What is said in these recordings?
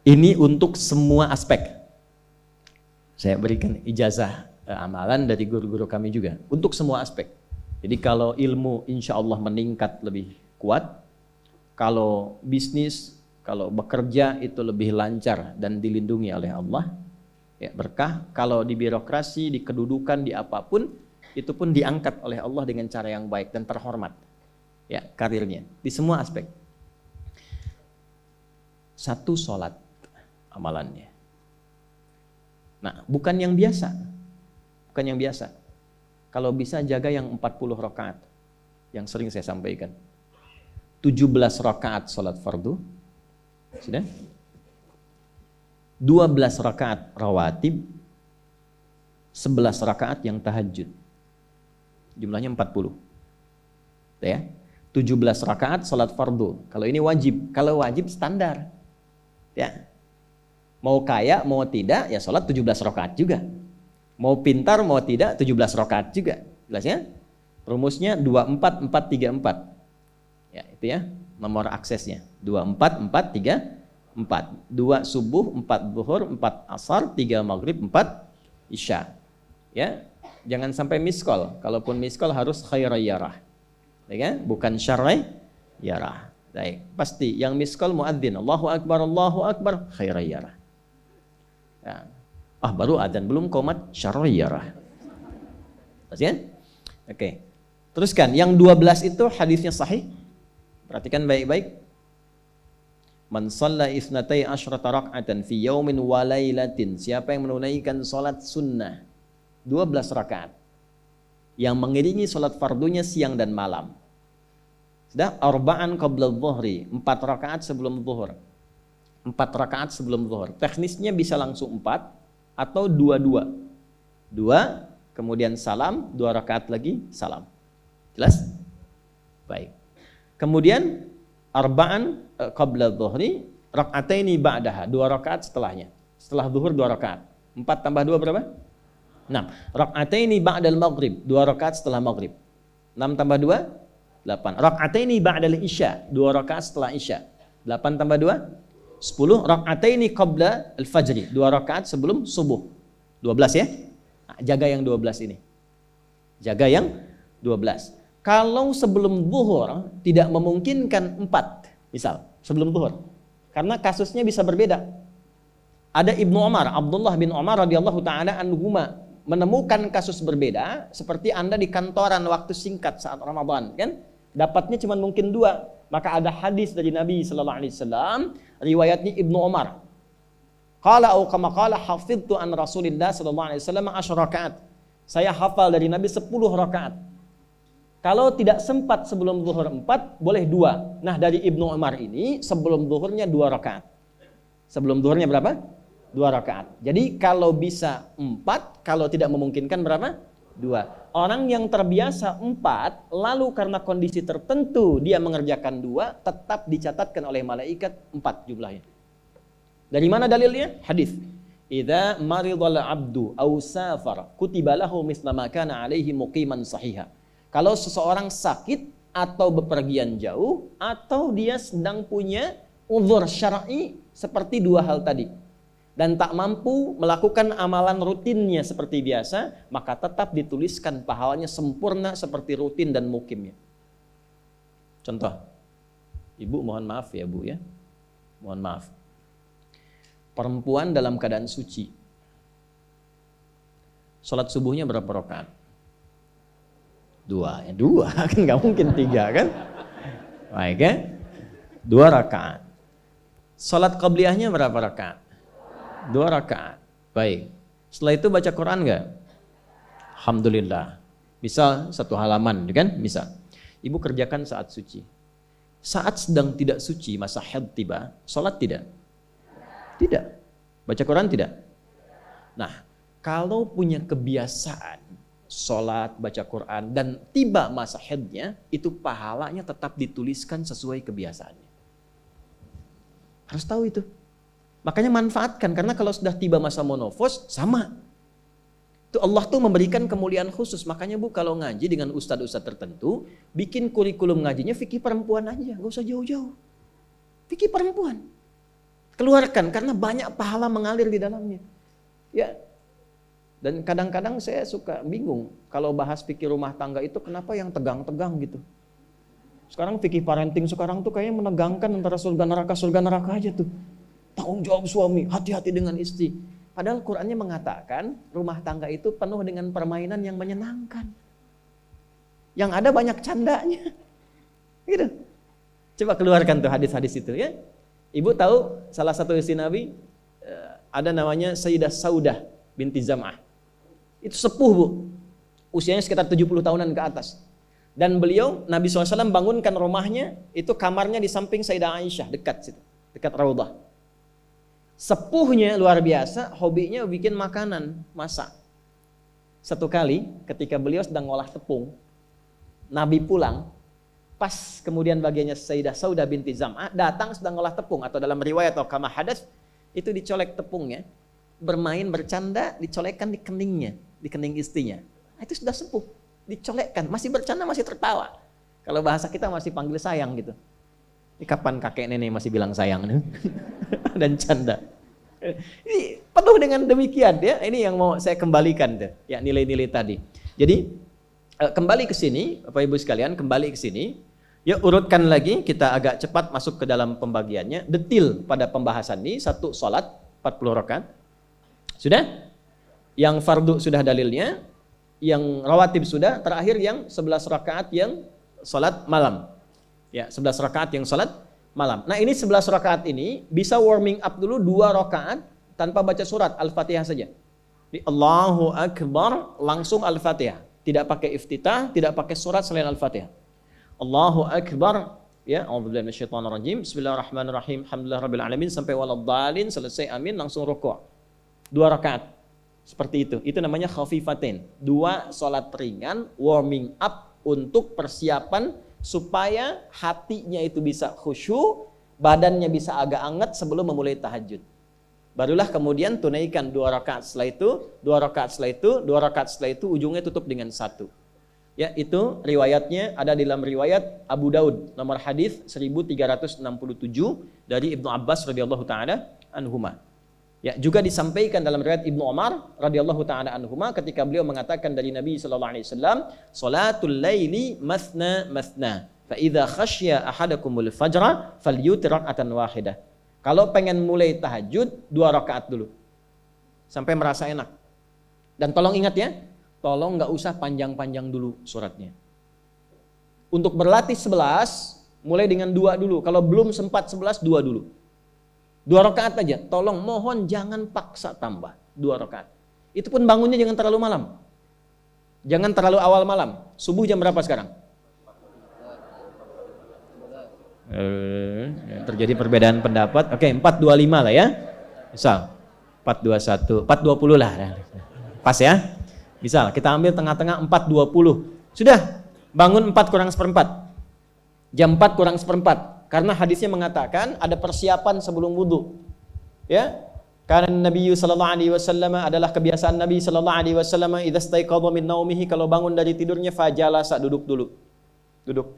Ini untuk semua aspek. Saya berikan ijazah amalan dari guru-guru kami juga untuk semua aspek. Jadi kalau ilmu insya Allah meningkat lebih kuat, kalau bisnis, kalau bekerja itu lebih lancar dan dilindungi oleh Allah, ya berkah. Kalau di birokrasi, di kedudukan, di apapun, itu pun diangkat oleh Allah dengan cara yang baik dan terhormat. Ya, karirnya di semua aspek. Satu sholat amalannya. Nah, bukan yang biasa. Bukan yang biasa. Kalau bisa jaga yang 40 rakaat yang sering saya sampaikan. 17 rakaat sholat fardu. Sudah? 12 rakaat rawatib. 11 rakaat yang tahajud. Jumlahnya 40. Ya. 17 rakaat sholat fardu. Kalau ini wajib. Kalau wajib standar. Ya. Mau kaya, mau tidak, ya sholat 17 rakaat juga. Mau pintar, mau tidak, 17 rakaat juga. Jelas ya? Rumusnya 24, 4, 3, 4. Ya, itu ya, nomor aksesnya. 24, 4, 3, 4. 2 subuh, 4 zuhur, 4 asar, 3 maghrib, 4 isya. Ya, jangan sampai miss call. Kalaupun miss call harus khairayyarah. Ya, bukan syarrayyarah. Baik, pasti yang miss call muadzin. Allahu akbar, khairayyarah. Ya. Baru adzan belum qomat syarrayyarah. Ya? Oke. Teruskan, yang 12 itu hadisnya sahih. Perhatikan baik-baik. Man shalla isnatai asyrata rak'atan fi yaumin wa lailatin. Siapa yang menunaikan salat sunnah 12 rakaat yang mengiringi salat fardunya siang dan malam. Sudah, arba'an qabla dhuhri, 4 rakaat sebelum zuhur. 4 rakaat sebelum zuhur. Teknisnya bisa langsung 4 atau 2-2. 2, kemudian salam, 2 rakaat lagi, salam. Jelas? Baik. Kemudian arba'an qabla dhuhri, rak'ataini ba'daha, 2 rakaat setelahnya. Setelah zuhur 2 rakaat. 4 tambah 2 berapa? 6. Rak'ataini ba'dal maghrib, 2 rakaat setelah maghrib. 6 tambah 2, 8. Rak'ataini ba'dal isya, 2 rakaat setelah isya. 8 tambah 2, 10. Rak'ataini qabla al-fajri, 2 rakaat sebelum subuh. 12 ya. Nah, jaga yang 12 ini. Jaga yang 12. Kalau sebelum zuhur tidak memungkinkan 4, misal sebelum zuhur, karena kasusnya bisa berbeda. Ada Ibnu Umar, Abdullah bin Umar radhiyallahu taala anhuma menemukan kasus berbeda, seperti Anda di kantoran waktu singkat saat Ramadan, kan? Dapatnya cuma mungkin 2. Maka ada hadis dari Nabi sallallahu alaihi wasallam, riwayatnya Ibnu Umar. Qala au kama qala hafidtu an Rasulillah sallallahu alaihi wasallam 10 rakaat. Saya hafal dari Nabi 10 rakaat. Kalau tidak sempat sebelum zuhur 4, boleh 2. Nah, dari Ibnu Umar ini sebelum zuhurnya 2 rakaat. Sebelum zuhurnya berapa? 2 rakaat. Jadi kalau bisa 4, kalau tidak memungkinkan berapa? 2. Orang yang terbiasa 4, lalu karena kondisi tertentu dia mengerjakan 2, tetap dicatatkan oleh malaikat 4 jumlahnya. Dari mana dalilnya? Hadis. Idza maridal abdu aw safar kutiba lahu misla ma kana alaihi muqiman sahiha. Kalau seseorang sakit atau bepergian jauh atau dia sedang punya uzur syar'i seperti 2 hal tadi, dan tak mampu melakukan amalan rutinnya seperti biasa, maka tetap dituliskan pahalanya sempurna seperti rutin dan mukimnya. Contoh, ibu mohon maaf ya bu ya, mohon maaf. Perempuan dalam keadaan suci, sholat subuhnya berapa rakaat? 2, ya 2 kan nggak mungkin 3 kan? Baik ya, 2 rakaat. Sholat qabliyahnya berapa rakaat? 2 rakaat. Baik. Setelah itu baca Quran enggak? Alhamdulillah. Bisa 1 halaman, kan? Bisa. Ibu kerjakan saat suci. Saat sedang tidak suci, masa haid tiba, sholat tidak? Tidak. Baca Quran tidak? Nah, kalau punya kebiasaan sholat, baca Quran, dan tiba masa haidnya, itu pahalanya tetap dituliskan sesuai kebiasaannya. Harus tahu itu. Makanya manfaatkan, karena kalau sudah tiba masa monofos, sama. Itu Allah tuh memberikan kemuliaan khusus. Makanya bu, kalau ngaji dengan ustadz-ustadz tertentu, bikin kurikulum ngajinya fikih perempuan aja, gak usah jauh-jauh. Fikih perempuan. Keluarkan karena banyak pahala mengalir di dalamnya. Ya. Dan kadang-kadang saya suka bingung kalau bahas fikih rumah tangga itu kenapa yang tegang-tegang gitu. Sekarang fikih parenting sekarang tuh kayaknya menegangkan antara surga neraka aja tuh. Tanggung jawab suami, hati-hati dengan istri. Padahal Qur'annya mengatakan rumah tangga itu penuh dengan permainan yang menyenangkan. Yang ada banyak candanya. Gitu. Coba keluarkan tuh hadis-hadis itu ya. Ibu tahu salah satu istri Nabi ada namanya Sayyidah Saudah binti Zam'ah. Itu sepuh bu. Usianya sekitar 70 tahunan ke atas. Dan beliau, Nabi SAW bangunkan rumahnya, itu kamarnya di samping Sayyidah Aisyah, dekat situ, dekat Raudah. Sepuhnya luar biasa, hobinya bikin makanan, masak. Satu kali ketika beliau sedang ngolah tepung, Nabi pulang, pas kemudian bagiannya Sayyidah Saudah binti Zam'ah datang sedang ngolah tepung, atau dalam riwayat atau kama hadas, itu dicolek tepungnya, bermain bercanda, dicolekkan di keningnya, di kening istrinya. Nah, itu sudah sepuh, dicolekkan, masih bercanda, masih tertawa. Kalau bahasa kita masih panggil sayang gitu. Ini kapan kakek nenek masih bilang sayang dan canda. Ini penuh dengan demikian ya. Ini yang mau saya kembalikan tuh, ya nilai-nilai tadi. Jadi kembali ke sini, Bapak Ibu sekalian, kembali ke sini. Ya urutkan lagi, kita agak cepat masuk ke dalam pembagiannya. Detil pada pembahasan ini, satu sholat 40 rakaat. Sudah? Yang fardu sudah dalilnya, yang rawatib sudah, terakhir yang 11 rakaat yang sholat malam. Ya, 11 rakaat yang sholat malam. Nah ini 11 rakaat ini bisa warming up dulu 2 rakaat tanpa baca surat Al-Fatihah saja. Di Allahu Akbar langsung Al-Fatihah. Tidak pakai iftitah, tidak pakai surat selain Al-Fatihah. Allahu Akbar, ya, a'udzubillahi minasyaitonirrajim. Bismillahirrahmanirrahim. Alhamdulillahirabbil alamin sampai waladhdallin, selesai amin langsung rukuk. 2 rakaat. Seperti itu. Itu namanya khafifatain. 2 salat ringan warming up untuk persiapan supaya hatinya itu bisa khusyuk, badannya bisa agak anget sebelum memulai tahajud. Barulah kemudian tunaikan 2 rakaat setelah itu, 2 rakaat setelah itu, 2 rakaat setelah itu, ujungnya tutup dengan 1. Ya, itu riwayatnya ada di dalam riwayat Abu Daud, nomor hadis 1367 dari Ibnu Abbas radhiyallahu taala anhuma. Ya, juga disampaikan dalam riwayat Ibnu Umar radhiyallahu taala anhuma ketika beliau mengatakan dari Nabi sallallahu alaihi wasallam, "Salatul laili mathna mathna, fa idza khasya ahadakumul fajra falyutir rak'atan wahidah." Kalau pengen mulai tahajud 2 rakaat dulu. Sampai merasa enak. Dan tolong ingat ya, tolong nggak usah panjang-panjang dulu suratnya. Untuk berlatih 11, mulai dengan 2 dulu. Kalau belum sempat 11, 2 dulu. 2 rakaat aja. Tolong mohon jangan paksa tambah 2 rakaat. Itu pun bangunnya jangan terlalu malam. Jangan terlalu awal malam. Subuh jam berapa sekarang? Terjadi perbedaan pendapat. Oke, 4.25 lah ya. Misal 4.21, 4.20 lah. Pas ya. Misal kita ambil tengah-tengah 4.20. Sudah, bangun 4 kurang seperempat. Jam 4 kurang seperempat. Karena hadisnya mengatakan ada persiapan sebelum wudu. Ya. Karena Nabi sallallahu alaihi wasallam adalah kebiasaan Nabi sallallahu alaihi wasallam idza staiqadha min naumihi, kalau bangun dari tidurnya fajalasa, duduk dulu. Duduk.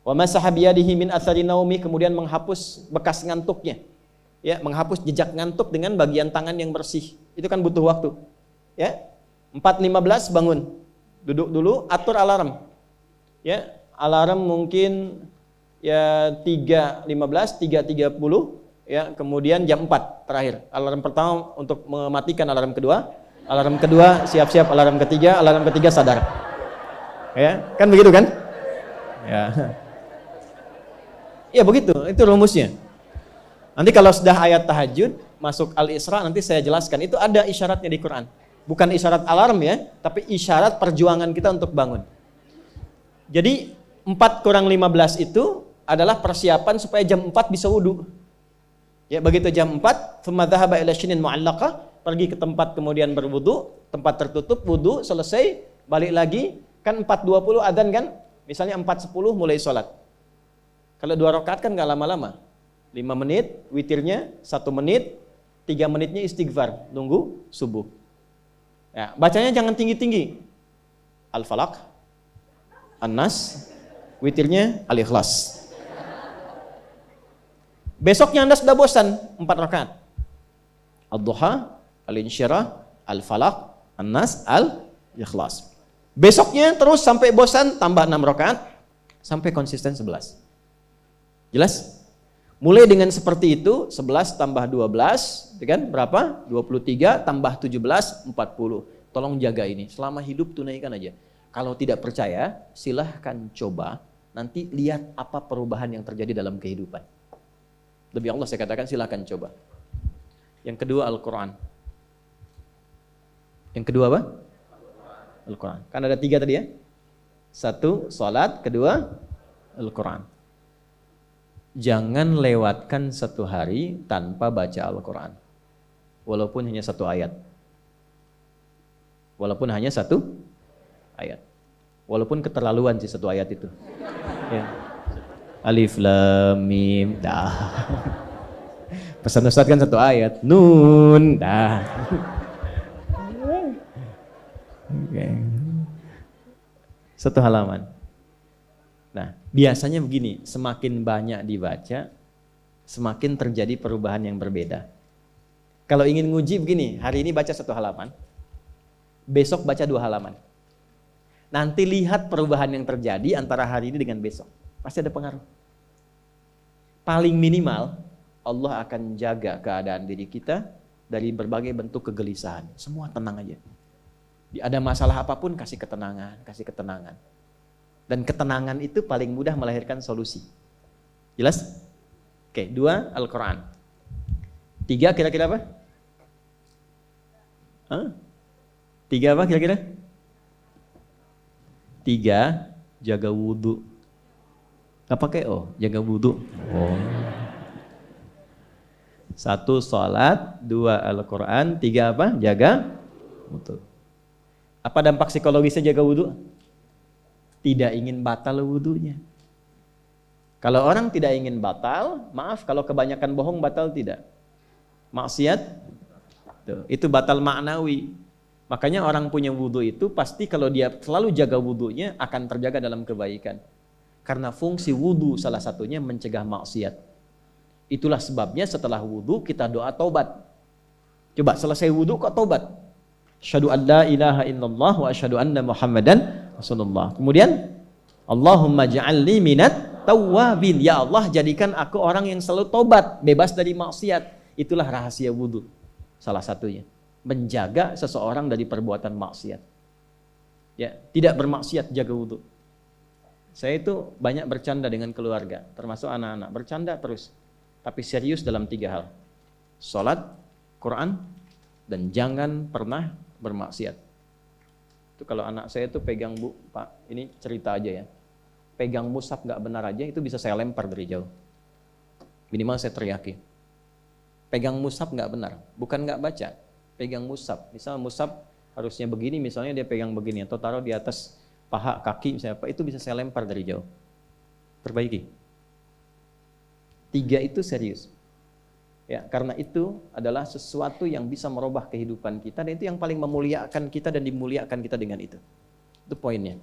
Wa masaha biyadihi min athari naumi, kemudian menghapus bekas ngantuknya. Ya, menghapus jejak ngantuk dengan bagian tangan yang bersih. Itu kan butuh waktu. Ya. 4.15 bangun. Duduk dulu, atur alarm. Ya, alarm mungkin ya 3.15, 3.30, ya, kemudian jam 4 terakhir. Alarm pertama untuk mematikan alarm kedua. Alarm kedua siap-siap, alarm ketiga sadar. Ya, kan begitu kan? Ya. Ya begitu, itu rumusnya. Nanti kalau sudah ayat tahajud, masuk Al-Isra, nanti saya jelaskan. Itu ada isyaratnya di Quran. Bukan isyarat alarm ya, tapi isyarat perjuangan kita untuk bangun. Jadi 4 kurang 15 itu adalah persiapan supaya jam 4 bisa wudu. Ya, begitu jam 4, thumma dhahaba ila shinin mu'allaqah, pergi ke tempat kemudian berwudu, tempat tertutup, wudu, selesai, balik lagi, kan 4.20 adzan kan? Misalnya 4.10 mulai sholat. Kalau 2 rakaat kan nggak lama-lama. 5 menit, witirnya 1 menit, 3 menitnya istighfar, nunggu subuh. Ya, bacanya jangan tinggi-tinggi. Al-Falaq, An-Nas, witirnya Al-Ikhlas. Besoknya Anda sudah bosan 4 rakaat. Ad-duha, al-insyirah, al-falaq, an-nas, al-ikhlas. Besoknya terus sampai bosan tambah 6 rakaat sampai konsisten 11. Jelas? Mulai dengan seperti itu, 11 tambah 12, kan berapa? 23 tambah 17, 40. Tolong jaga ini, selama hidup tunaikan aja. Kalau tidak percaya, silahkan coba, nanti lihat apa perubahan yang terjadi dalam kehidupan. Demi Allah saya katakan silahkan coba. Yang kedua Al-Quran. Yang kedua apa? Al-Quran. Kan ada 3 tadi ya? 1, salat, kedua Al-Quran. Jangan lewatkan 1 hari tanpa baca Al-Quran. Walaupun hanya 1 ayat. Walaupun hanya 1 ayat. Walaupun keterlaluan sih 1 ayat itu. Ya. Alif Lam Mim dah. Pesan Ustaz kan 1 ayat. Nun dah. Okay. 1 halaman. Nah, biasanya begini, semakin banyak dibaca, semakin terjadi perubahan yang berbeda. Kalau ingin nguji begini, hari ini baca 1 halaman, besok baca 2 halaman. Nanti lihat perubahan yang terjadi antara hari ini dengan besok. Pasti ada pengaruh. Paling minimal, Allah akan jaga keadaan diri kita dari berbagai bentuk kegelisahan. Semua tenang aja. Ada masalah apapun, kasih ketenangan, kasih ketenangan. Dan ketenangan itu paling mudah melahirkan solusi. Jelas? Oke, 2, Al-Quran. 3 kira-kira apa? 3 apa kira-kira? 3, jaga wudhu. Gak pakai jaga wudhu. 1, sholat. 2, Al-Quran. 3 apa? Jaga wudhu. Apa dampak psikologisnya jaga wudhu? Tidak ingin batal wudhunya. Kalau orang tidak ingin batal, maaf kalau kebanyakan bohong batal tidak. Maksiat, itu batal maknawi. Makanya orang punya wudhu itu pasti kalau dia selalu jaga wudhunya akan terjaga dalam kebaikan. Karena fungsi wudhu salah satunya mencegah maksiat. Itulah sebabnya setelah wudhu kita doa taubat. Coba selesai wudhu kok taubat. Asyhadu an la ilaha illallah wa asyhadu anna Muhammadan Rasulullah. Kemudian Allahumma ja'alni minat tawwabin. Ya Allah, jadikan aku orang yang selalu tobat, bebas dari maksiat. Itulah rahasia wudhu. Salah satunya menjaga seseorang dari perbuatan maksiat. Ya, tidak bermaksiat, jaga wudhu. Saya itu banyak bercanda dengan keluarga, termasuk anak-anak. Bercanda terus, tapi serius dalam 3 hal. Salat, Quran, dan jangan pernah bermaksiat. Itu kalau anak saya itu pegang, Bu, Pak, ini cerita aja ya. Pegang mushaf nggak benar aja, itu bisa saya lempar dari jauh. Minimal saya teriaki. Pegang mushaf nggak benar, bukan nggak baca. Pegang mushaf, misal mushaf harusnya begini, misalnya dia pegang begini, atau taruh di atas paha, kaki, misalnya apa, itu bisa saya lempar dari jauh. Perbaiki. 3 itu serius. Ya, karena itu adalah sesuatu yang bisa merubah kehidupan kita, dan itu yang paling memuliakan kita dan dimuliakan kita dengan itu. Itu poinnya.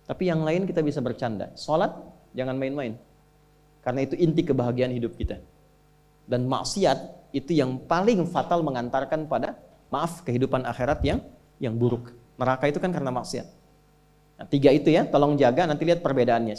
Tapi yang lain kita bisa bercanda. Salat jangan main-main. Karena itu inti kebahagiaan hidup kita. Dan maksiat itu yang paling fatal mengantarkan pada kehidupan akhirat yang buruk. Neraka itu kan karena maksiat. Nah, 3 itu ya, tolong jaga, nanti lihat perbedaannya.